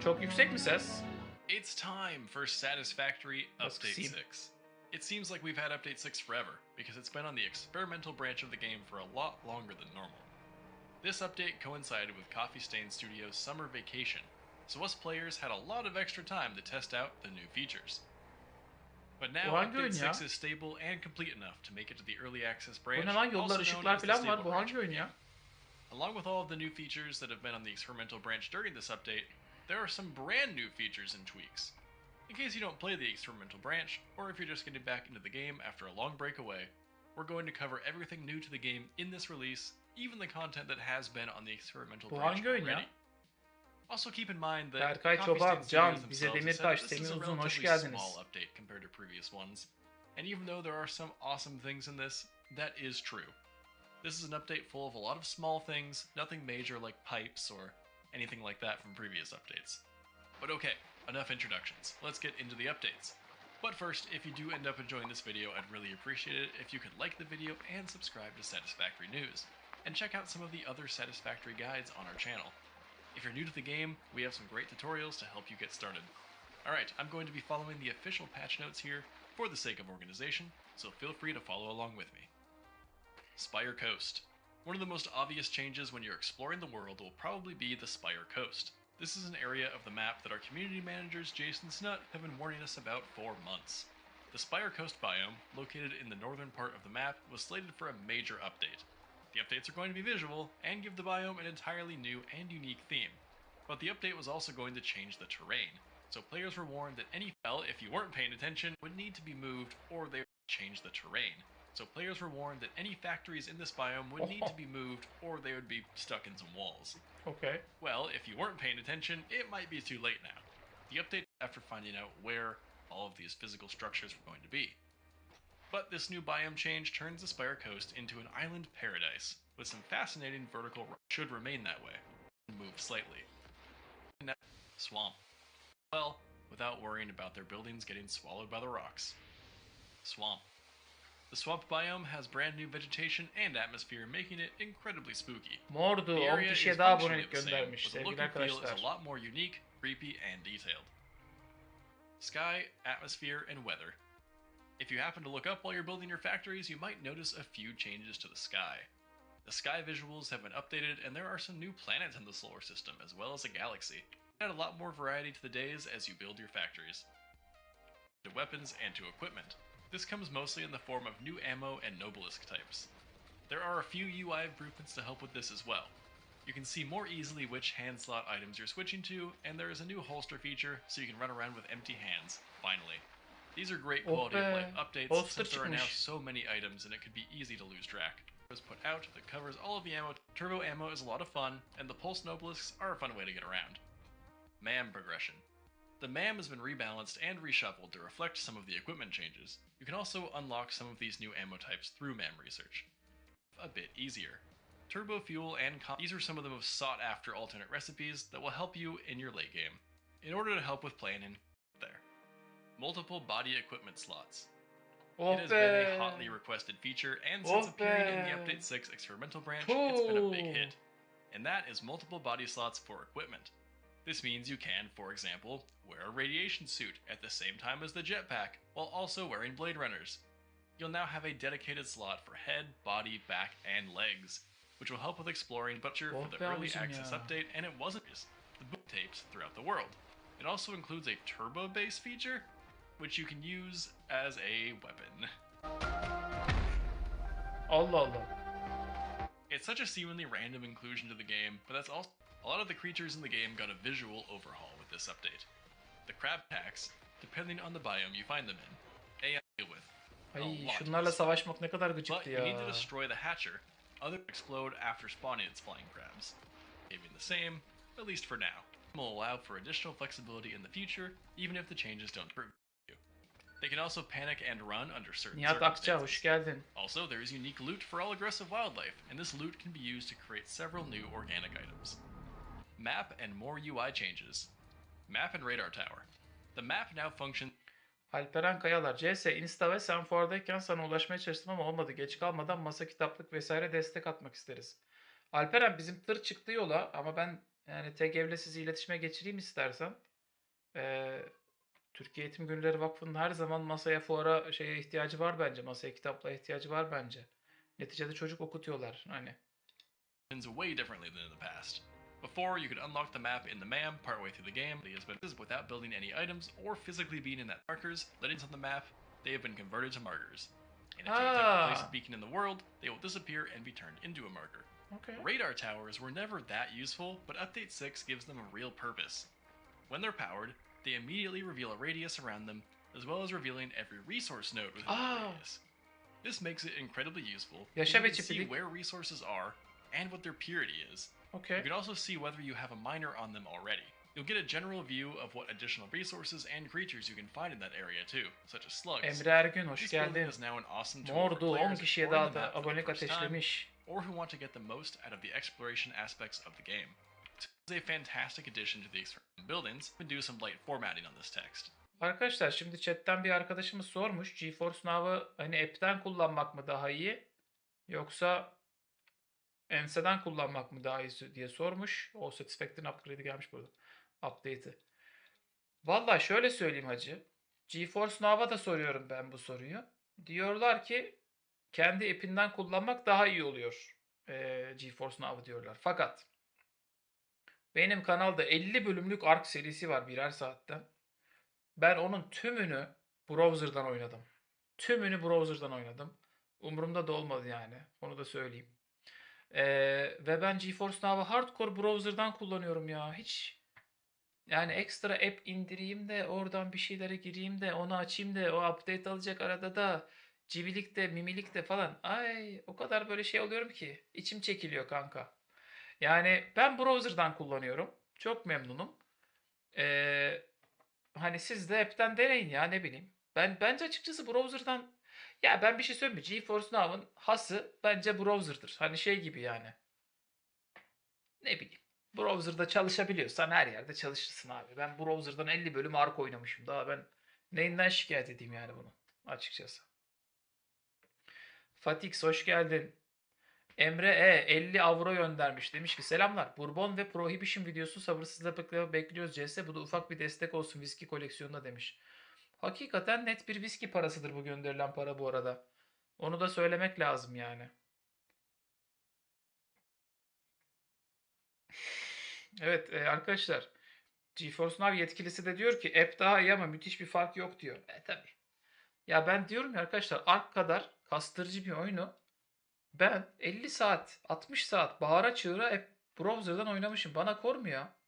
Çok yüksek mi ses? It's time for Satisfactory Update 6. It seems like we've had Update 6 forever, because it's been on the experimental branch of the game for a lot longer than normal. This update coincided with Coffee Stain Studios' summer vacation, so us players had a lot of extra time to test out the new features. But now Update 6 is stable and complete enough to make it to the early access branch, Bu ne lan? Yollar, also known ışıklar as the falan stable var. Bu branch. hangi oyun ya? Along with all of the new features that have been on the experimental branch during this update, there are some brand new features and tweaks. In case you don't play the experimental branch, or if you're just getting back into the game after a long break away, we're going to cover everything new to the game in this release, even the content that has been on the experimental branch already. Also keep in mind that Coffee Stain Studios themselves have said this is a relatively small update compared to previous ones, and even though there are some awesome things in this, that is true. This is an update full of a lot of small things, nothing major like pipes or anything like that from previous updates. But okay, enough introductions. Let's get into the updates. But first, if you do end up enjoying this video, I'd really appreciate it if you could like the video and subscribe to Satisfactory News, and check out some of the other Satisfactory guides on our channel. If you're new to the game, we have some great tutorials to help you get started. Alright, I'm going to be following the official patch notes here for the sake of organization, so feel free to follow along with me. Spire Coast. One of the most obvious changes when you're exploring the world will probably be the Spire Coast. This is an area of the map that our community managers Jason Snut have been warning us about for months. The Spire Coast biome, located in the northern part of the map, was slated for a major update. The updates are going to be visual and give the biome an entirely new and unique theme, but the update was also going to change the terrain, so players were warned that any fell, if you weren't paying attention, would need to be moved or they would change the terrain. So players were warned that any factories in this biome would need to be moved or they would be stuck in some walls. Okay. Well, if you weren't paying attention, it might be too late now. The update after finding out where all of these physical structures were going to be. But this new biome change turns the Spire Coast into an island paradise, with some fascinating vertical should remain that way, and move slightly. Swamp. Well, without worrying about their buildings getting swallowed by the rocks. Swamp. The swamp biome has brand new vegetation and atmosphere, making it incredibly spooky. Mordu, 10 kişiye daha abonelik göndermiş sevgili arkadaşlar. It's a lot more unique, creepy, and detailed. Sky, atmosphere, and weather. If you happen to look up while you're building your factories, you might notice a few changes to the sky. The sky visuals have been updated, and there are some new planets in the solar system, as well as a galaxy. Add a lot more variety to the days as you build your factories. To weapons and to equipment. This comes mostly in the form of new ammo and Nobelisk types. There are a few UI improvements to help with this as well. You can see more easily which hand slot items you're switching to, and there is a new holster feature so you can run around with empty hands, finally. These are great quality of life updates since there are now so many items and it could be easy to lose track. It was put out that covers all of the ammo. Turbo ammo is a lot of fun, and the pulse Nobelisks are a fun way to get around. MAM progression. The MAM has been rebalanced and reshuffled to reflect some of the equipment changes. You can also unlock some of these new ammo types through MAM research. A bit easier. Turbo fuel and these are some of the most sought after alternate recipes that will help you in your late game. In order to help with planning, there. Multiple body equipment slots. It has been a hotly requested feature, and since appearing in the Update 6 experimental branch, it's been a big hit. And that is multiple body slots for equipment. This means you can, for example, wear a radiation suit at the same time as the jetpack, while also wearing Blade Runners. You'll now have a dedicated slot for head, body, back, and legs, which will help with exploring for the early access update, and it wasn't just the boot tapes throughout the world. It also includes a turbo base feature, which you can use as a weapon. Allah Allah. It's such a seemingly random inclusion to the game, but that's also a lot of the creatures in the game got a visual overhaul with this update. The crab packs, depending on the biome you find them in, AI deal with. Ay, şunlarla savaşmak ne kadar gıcıktı ya. But you need to destroy the hatcher. Others explode after spawning its flying crabs. Behaving the same, at least for now. Will allow for additional flexibility in the future, even if the changes don't improve you. They can also panic and run under certain circumstances. Hoş geldin. Also, there is unique loot for all aggressive wildlife, and this loot can be used to create several new organic items. Map and more UI changes. Map and radar tower. The map now functions. Alperen Kayalar. CS, Insta ve sen fuardayken sana ulaşmaya çalıştım ama olmadı. Geç kalmadan masa kitaplık vesaire destek atmak isteriz. Alperen bizim tır çıktı yola ama ben Yani TGV'le sizi iletişime geçireyim istersen. Ee, Türkiye Eğitim Günleri Vakfı'nın her zaman masaya, fuara şeye ihtiyacı var bence. Masaya, kitapla ihtiyacı var bence. Neticede çocuk okutuyorlar hani. Way differently than in the past. Before, you could unlock the map in the MAM partway through the game, without building any items or physically being in that markers, letters on the map, they have been converted to markers. And if you attempt to place a beacon in the world, they will disappear and be turned into a marker. Okay. Radar towers were never that useful, but Update 6 gives them a real purpose. When they're powered, they immediately reveal a radius around them, as well as revealing every resource node within the radius. This makes it incredibly useful because you can see where resources are and what their purity is. Okay. You can also see whether you have a miner on them already. You'll get a general view of what additional resources and creatures you can find in that area too, such as slugs. Emre Ergün hoş This building geldin. is now an awesome tool for Mordu 10 players kişiye exploring the daha map da for the abonelik first time, ateşlemiş. or who want to get the most out of the exploration aspects of the game. This is a fantastic addition to the external buildings. We can do some light formatting on this text. Arkadaşlar şimdi chatten bir arkadaşımız sormuş. GeForce Now'ı hani app'ten kullanmak mı daha iyi? Yoksa enseden kullanmak mı daha iyi diye sormuş. O SATİSFACTORY'nin upgrade'i gelmiş burada. Update'i. Vallahi şöyle söyleyeyim hacı. GeForce Now'a da soruyorum ben bu soruyu. Diyorlar ki kendi app'inden kullanmak daha iyi oluyor. GeForce Now'ı diyorlar. Fakat benim kanalda 50 bölümlük Ark serisi var birer saatten. Ben onun tümünü browser'dan oynadım. Tümünü browser'dan oynadım. Umurumda da olmadı yani. Onu da söyleyeyim. Ve ben GeForce Now'ı hardcore browser'dan kullanıyorum ya. Hiç yani ekstra app indireyim de oradan bir şeylere gireyim de onu açayım da o update alacak arada da civilik de mimilik de falan. Ay o kadar böyle şey oluyorum ki içim çekiliyor kanka. Yani ben browser'dan kullanıyorum. Çok memnunum. Ee, Hani siz de app'ten deneyin ya ne bileyim. Bence açıkçası browser'dan ya ben bir şey söyleyeyim mi? GeForce Now'ın hası bence browser'dır. Hani şey gibi yani. Ne bileyim. Browser'da çalışabiliyorsan her yerde çalışırsın abi. Ben browser'dan 50 bölüm Ark oynamışım. Daha ben neyinden şikayet edeyim yani bunu açıkçası. Fatix hoş geldin. Emre 50 avro göndermiş. Demiş ki selamlar. Bourbon ve Prohibition videosu sabırsızlıkla bekliyoruz CS. Bu da ufak bir destek olsun viski koleksiyonuna demiş. Hakikaten net bir viski parasıdır bu gönderilen para bu arada. Onu da söylemek lazım yani. Evet arkadaşlar. GeForce Now yetkilisi de diyor ki app daha iyi ama müthiş bir fark yok diyor. Tabii. Ya ben diyorum ya arkadaşlar Ark kadar kastırıcı bir oyunu ben 50 saat 60 saat bağıra çığıra hep browser'dan oynamışım. Bana kor mu ya?